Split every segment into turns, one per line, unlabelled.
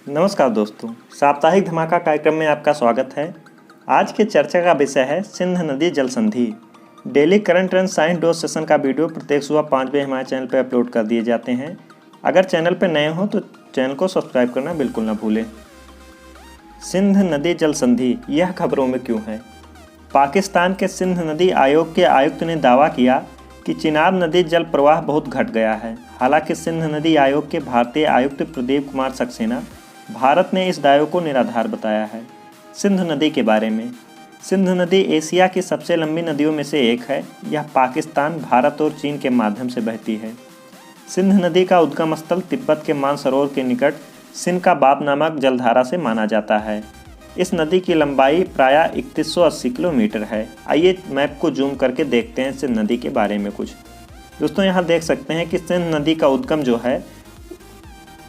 नमस्कार दोस्तों, साप्ताहिक धमाका कार्यक्रम में आपका स्वागत है। आज के चर्चा का विषय है सिंध नदी जल संधि। Daily current and science dose session का वीडियो प्रत्येक सुबह 5 बजे हमारे चैनल पर अपलोड कर दिए जाते हैं। अगर चैनल पर नए हो तो चैनल को सब्सक्राइब करना बिल्कुल ना भूलें। सिंध नदी जल संधि यह खबरों में क्यों है? पाकिस्तान के सिंध नदी आयोग के आयुक्त ने दावा किया कि चिनाब नदी जल प्रवाह बहुत घट गया है। हालांकि सिंध नदी आयोग के भारतीय आयुक्त प्रदीप कुमार सक्सेना भारत ने इस दावे को निराधार बताया है। सिंध नदी के बारे में, सिंध नदी एशिया की सबसे लंबी नदियों में से एक है। यह पाकिस्तान, भारत और चीन के माध्यम से बहती है। सिंध नदी का उद्गम स्थल तिब्बत के मानसरोवर के निकट सिंध का बाप नामक जलधारा से माना जाता है। इस नदी की लंबाई प्रायः 3180 किलोमीटर है। आइए मैप को जूम करके देखते हैं सिंध नदी के बारे में कुछ। दोस्तों, यहाँ देख सकते हैं कि सिंध नदी का उद्गम जो है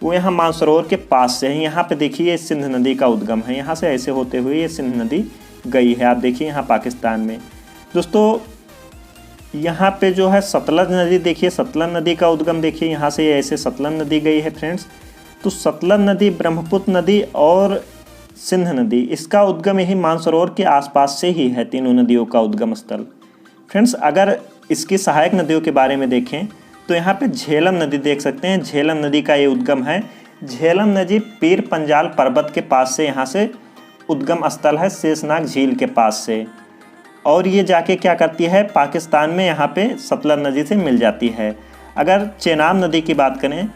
वो यहाँ मानसरोवर के पास से है। यहाँ पे देखिए सिंध नदी का उद्गम है। यहाँ से ऐसे होते हुए ये सिंध नदी गई है। आप देखिए यहाँ पाकिस्तान में। दोस्तों, यहाँ पे जो है सतलज नदी, देखिए सतलज नदी का उद्गम देखिए, यहाँ से ऐसे सतलज नदी गई है फ्रेंड्स। तो सतलज नदी, ब्रह्मपुत्र नदी और सिंध नदी, इसका उद्गम यही मानसरोवर के आसपास से ही है। तीनों नदियों का उद्गम स्थल। फ्रेंड्स, अगर इसकी सहायक नदियों के बारे में देखें तो यहाँ पे झेलम नदी देख सकते हैं। झेलम नदी का ये उद्गम है। झेलम नदी पीर पंजाल पर्वत के पास से यहाँ से उद्गम स्थल है, शेषनाग झील के पास से। और ये जाके क्या करती है, पाकिस्तान में यहाँ पे सतलज नदी से मिल जाती है। अगर चेनाब नदी की बात करें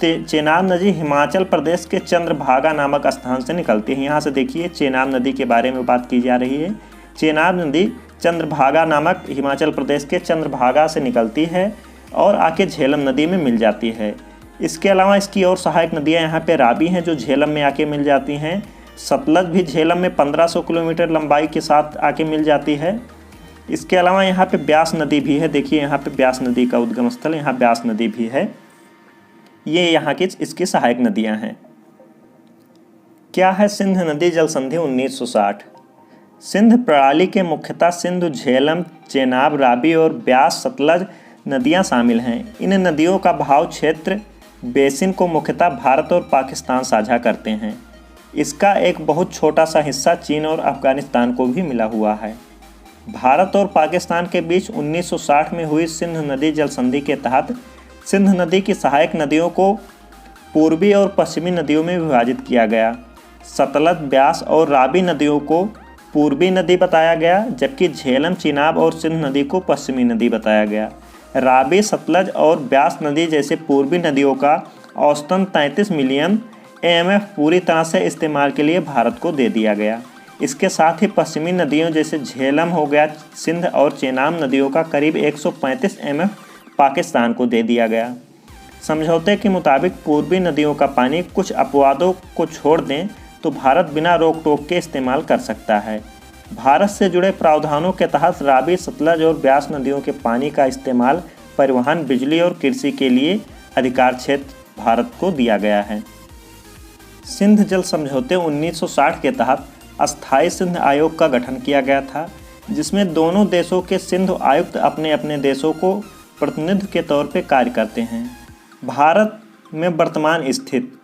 तो चेनाब नदी हिमाचल प्रदेश के चंद्रभागा नामक स्थान से निकलती है। यहाँ से देखिए चेनाब नदी के बारे में बात की जा रही है। चेनाब नदी चंद्रभागा नामक हिमाचल प्रदेश के चंद्रभागा से निकलती है और आके झेलम नदी में मिल जाती है। इसके अलावा इसकी और सहायक नदियाँ यहाँ पे रावी हैं जो झेलम में आके मिल जाती हैं। सतलज भी झेलम में 1500 किलोमीटर लंबाई के साथ आके मिल जाती है। इसके अलावा यहाँ पे ब्यास नदी भी है। देखिए यहाँ पे ब्यास नदी का उद्गम स्थल, यहाँ ब्यास नदी भी है। ये यहाँ की इसकी सहायक नदियाँ हैं। क्या है सिंध नदी जल संधि 1960? सिंध प्रणाली के मुख्यतः सिंधु, झेलम, चेनाब, रावी और ब्यास सतलज नदियां शामिल हैं। इन नदियों का बहाव क्षेत्र बेसिन को मुख्यतः भारत और पाकिस्तान साझा करते हैं। इसका एक बहुत छोटा सा हिस्सा चीन और अफगानिस्तान को भी मिला हुआ है। भारत और पाकिस्तान के बीच 1960 में हुई सिंध नदी जल संधि के तहत सिंध नदी की सहायक नदियों को पूर्वी और पश्चिमी नदियों में विभाजित किया गया। सतलज, ब्यास और रावी नदियों को पूर्वी नदी बताया गया, जबकि झेलम, चिनाब और सिंध नदी को पश्चिमी नदी बताया गया। रावी, सतलज और ब्यास नदी जैसे पूर्वी नदियों का औसतन 33 मिलियन एमएफ पूरी तरह से इस्तेमाल के लिए भारत को दे दिया गया। इसके साथ ही पश्चिमी नदियों जैसे झेलम हो गया, सिंध और चेनाब नदियों का करीब 135 एमएफ पाकिस्तान को दे दिया गया। समझौते के मुताबिक पूर्वी नदियों का पानी कुछ अपवादों को छोड़ दें तो भारत बिना रोक टोक के इस्तेमाल कर सकता है। भारत से जुड़े प्रावधानों के तहत रावी, सतलज और ब्यास नदियों के पानी का इस्तेमाल परिवहन, बिजली और कृषि के लिए अधिकार क्षेत्र भारत को दिया गया है। सिंध जल समझौते 1960 के तहत अस्थायी सिंध आयोग का गठन किया गया था, जिसमें दोनों देशों के सिंध आयुक्त अपने अपने देशों को प्रतिनिधि के तौर पर कार्य करते हैं। भारत में वर्तमान स्थित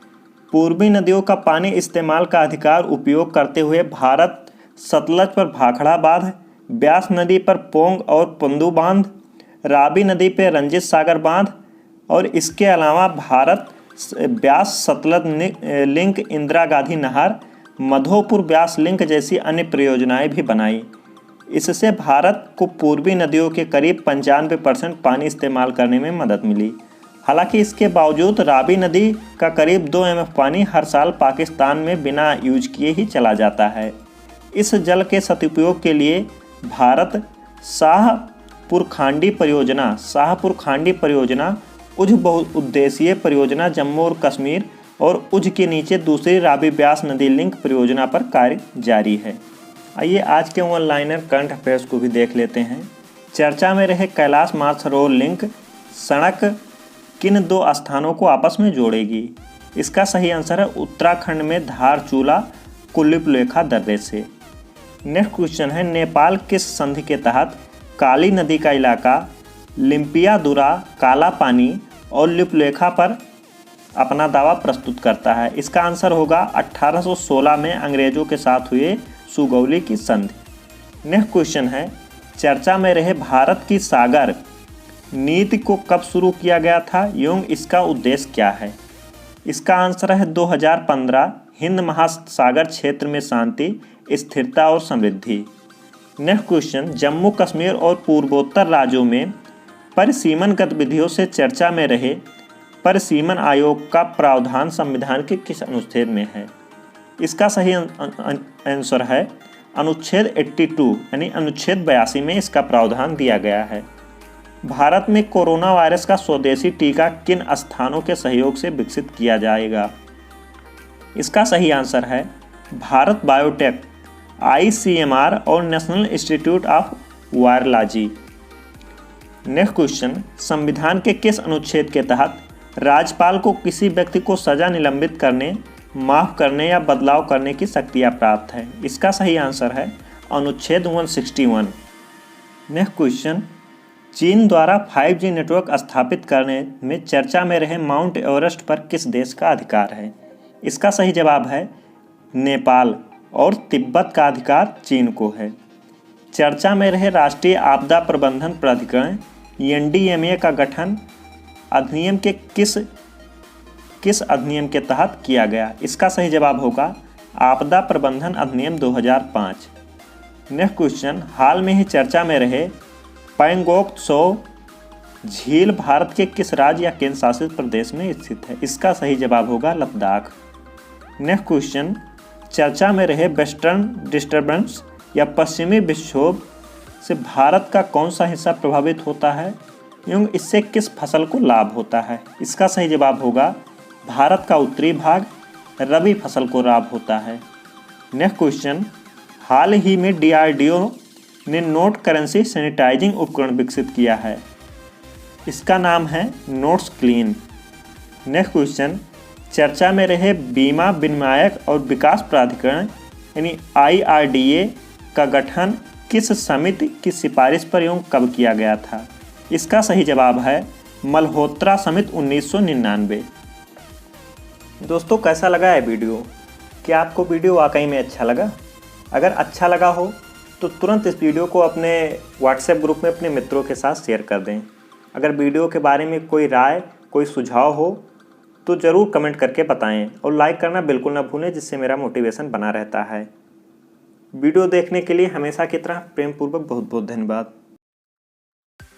पूर्वी नदियों का पानी इस्तेमाल का अधिकार उपयोग करते हुए भारत सतलज पर भाखड़ा बांध, ब्यास नदी पर पोंग और पंदू बांध, रावी नदी पर रंजीत सागर बांध और इसके अलावा भारत ब्यास सतलज लिंक, इंदिरा गांधी नहर, मधोपुर ब्यास लिंक जैसी अन्य परियोजनाएं भी बनाई। इससे भारत को पूर्वी नदियों के करीब 95% पानी इस्तेमाल करने में मदद मिली। हालांकि इसके बावजूद रावी नदी का करीब 2 एमएफ पानी हर साल पाकिस्तान में बिना यूज किए ही चला जाता है। इस जल के सदुपयोग के लिए भारत शाहपुर खांडी परियोजना, उझ बहुउद्देशीय परियोजना जम्मू और कश्मीर और उझ के नीचे दूसरी रावी ब्यास नदी लिंक परियोजना पर कार्य जारी है। आइए आज के ऑनलाइनर करंट अफेयर्स को भी देख लेते हैं। चर्चा में रहे कैलाश मानसरोवर लिंक सड़क किन 2 स्थानों को आपस में जोड़ेगी? इसका सही आंसर है उत्तराखंड में धारचूला कुल्लूलेखा दर्रे से। नेक्स्ट क्वेश्चन है, नेपाल किस संधि के तहत काली नदी का इलाका लिम्पियादुरा, काला पानी और लिपुलेखा पर अपना दावा प्रस्तुत करता है? इसका आंसर होगा 1816 में अंग्रेजों के साथ हुए सुगौली की संधि। नेक्स्ट क्वेश्चन है, चर्चा में रहे भारत की सागर नीति को कब शुरू किया गया था एवं इसका उद्देश्य क्या है? इसका आंसर है 2015, हिंद महासागर क्षेत्र में शांति, स्थिरता और समृद्धि। नेक्स्ट क्वेश्चन, जम्मू कश्मीर और पूर्वोत्तर राज्यों में परिसीमन गतिविधियों से चर्चा में रहे परिसीमन आयोग का प्रावधान संविधान के किस अनुच्छेद में है? इसका सही आंसर है अनुच्छेद 82 यानी अनुच्छेद 82 में इसका प्रावधान दिया गया है। भारत में कोरोना वायरस का स्वदेशी टीका किन स्थानों के सहयोग से विकसित किया जाएगा? इसका सही आंसर है भारत बायोटेक, ICMR और national institute of virology. Next question, संविधान के किस अनुच्छेद के तहत राज्यपाल को किसी व्यक्ति को सजा निलंबित करने, माफ़ करने या बदलाव करने की शक्तियाँ प्राप्त है? इसका सही आंसर है अनुच्छेद 161। नेक्स्ट क्वेश्चन, चीन द्वारा 5G नेटवर्क स्थापित करने में चर्चा में रहे माउंट एवरेस्ट पर किस देश का अधिकार है? इसका सही जवाब है नेपाल और तिब्बत का अधिकार चीन को है। चर्चा में रहे राष्ट्रीय आपदा प्रबंधन प्राधिकरण NDMA का गठन अधिनियम के किस अधिनियम के तहत किया गया? इसका सही जवाब होगा आपदा प्रबंधन अधिनियम 2005। नेक्स्ट क्वेश्चन, हाल में ही चर्चा में रहे पैंगोंग त्सो झील भारत के किस राज्य या केंद्र शासित प्रदेश में स्थित है? इसका सही जवाब होगा लद्दाख। नेक्स्ट क्वेश्चन, चर्चा में रहे वेस्टर्न डिस्टर्बेंस या पश्चिमी विक्षोभ से भारत का कौन सा हिस्सा प्रभावित होता है एवं इससे किस फसल को लाभ होता है? इसका सही जवाब होगा भारत का उत्तरी भाग, रबी फसल को लाभ होता है। नेक्स्ट क्वेश्चन, हाल ही में DRDO ने नोट करेंसी सैनिटाइजिंग उपकरण विकसित किया है। इसका नाम है नोट्स क्लीन। नेक्स्ट क्वेश्चन, चर्चा में रहे बीमा विनियामक और विकास प्राधिकरण यानी IRDA का गठन किस समिति की सिफारिश पर एवं कब किया गया था? इसका सही जवाब है मल्होत्रा समिति 1999। दोस्तों, कैसा लगा है वीडियो? क्या आपको वीडियो वाकई में अच्छा लगा? अगर अच्छा लगा हो तो तुरंत इस वीडियो को अपने WhatsApp ग्रुप में अपने मित्रों के साथ शेयर कर दें। अगर वीडियो के बारे में कोई राय, कोई सुझाव हो तो ज़रूर कमेंट करके बताएं और लाइक करना बिल्कुल ना भूलें, जिससे मेरा मोटिवेशन बना रहता है। वीडियो देखने के लिए हमेशा की तरह प्रेमपूर्वक बहुत बहुत धन्यवाद।